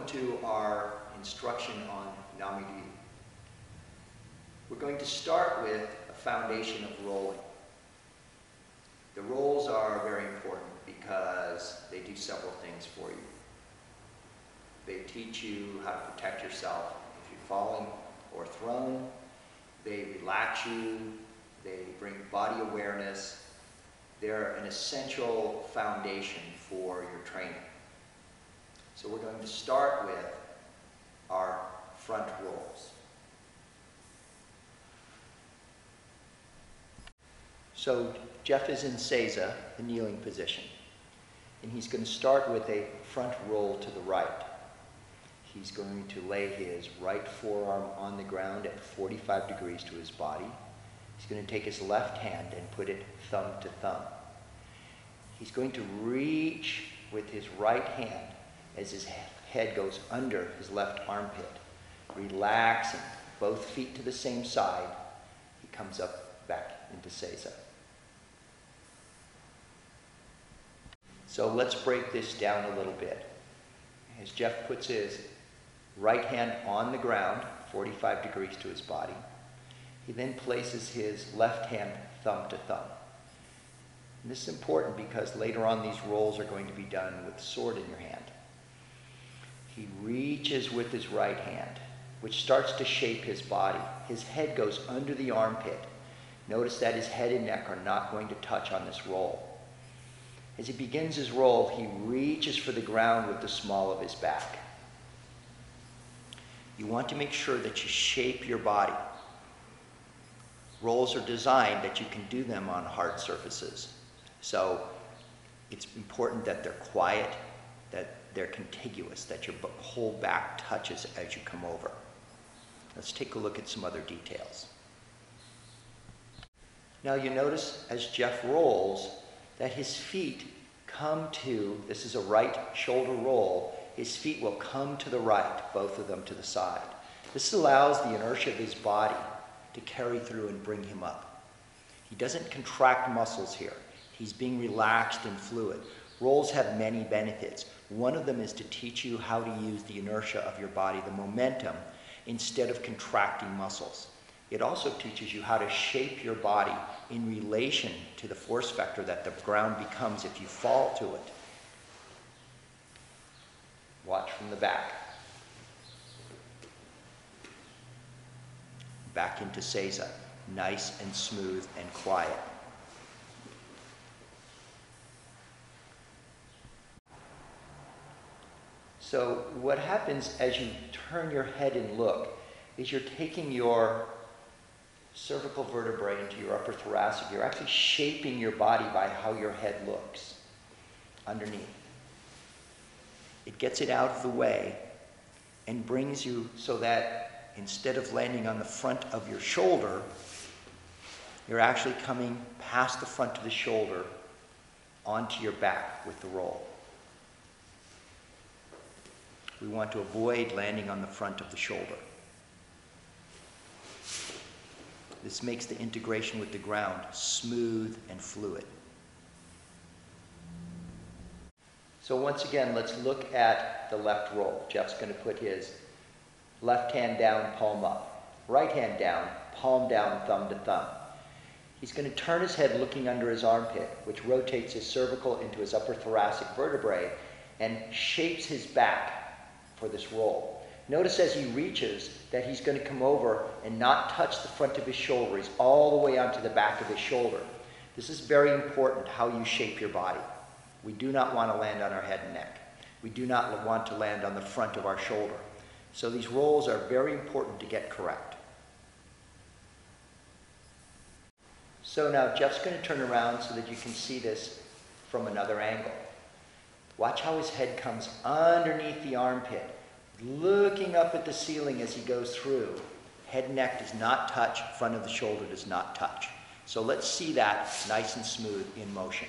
welcome to our instruction on Nami ryu. We're going to start with a foundation of rolling. The rolls are very important because they do several things for you. They teach you how to protect yourself if you're falling or thrown. They relax you. They bring body awareness. They're an essential foundation for your training. So we're going to start with our front rolls. So Jeff is in Seiza, the kneeling position, and he's going to start with a front roll to the right. He's going to lay his right forearm on the ground at 45 degrees to his body. He's going to take his left hand and put it thumb to thumb. He's going to reach with his right hand as his head goes under his left armpit, relaxing both feet to the same side. He comes up back into Seiza. So let's break this down a little bit. As Jeff puts his right hand on the ground, 45 degrees to his body, he then places his left hand thumb to thumb. And this is important because later on these rolls are going to be done with the sword in your hand. He reaches with his right hand, which starts to shape his body. His head goes under the armpit. Notice that his head and neck are not going to touch on this roll. As he begins his roll, he reaches for the ground with the small of his back. You want to make sure that you shape your body. Rolls are designed that you can do them on hard surfaces. So it's important that they're quiet, that they're contiguous, that your whole back touches as you come over. Let's take a look at some other details. Now you notice as Jeff rolls that his feet come to, this is a right shoulder roll, his feet will come to the right, both of them to the side. This allows the inertia of his body to carry through and bring him up. He doesn't contract muscles here. He's being relaxed and fluid. Rolls have many benefits. One of them is to teach you how to use the inertia of your body, the momentum, instead of contracting muscles. It also teaches you how to shape your body in relation to the force vector that the ground becomes if you fall to it. Watch from the back. Back into Seiza, nice and smooth and quiet. So what happens as you turn your head and look is you're taking your cervical vertebrae into your upper thoracic. You're actually shaping your body by how your head looks underneath. It gets it out of the way and brings you so that instead of landing on the front of your shoulder, you're actually coming past the front of the shoulder onto your back with the roll. We want to avoid landing on the front of the shoulder. This makes the integration with the ground smooth and fluid. So once again, let's look at the left roll. Jeff's going to put his left hand down, palm up. Right hand down, palm down, thumb to thumb. He's going to turn his head looking under his armpit, which rotates his cervical into his upper thoracic vertebrae and shapes his back for this roll. Notice as he reaches that he's going to come over and not touch the front of his shoulder. He's all the way onto the back of his shoulder. This is very important, how you shape your body. We do not want to land on our head and neck. We do not want to land on the front of our shoulder. So these rolls are very important to get correct. So now Jeff's going to turn around so that you can see this from another angle. Watch how his head comes underneath the armpit, looking up at the ceiling as he goes through. Head and neck does not touch, front of the shoulder does not touch. So let's see that nice and smooth in motion.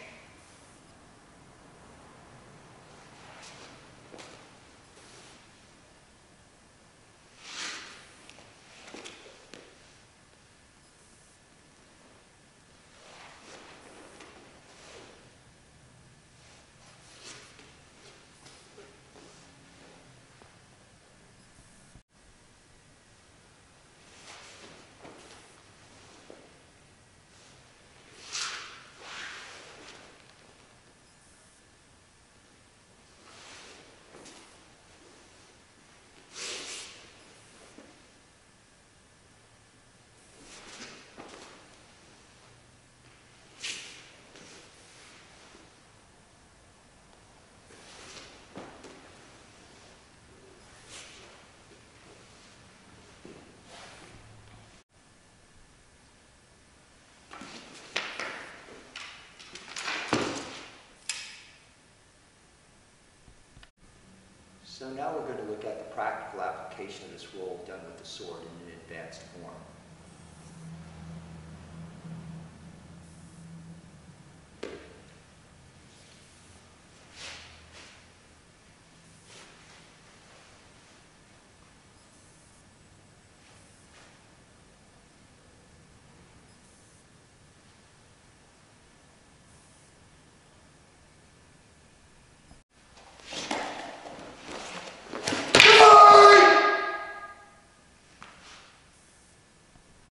So now we're going to look at the practical application of this roll done with the sword in an advanced form.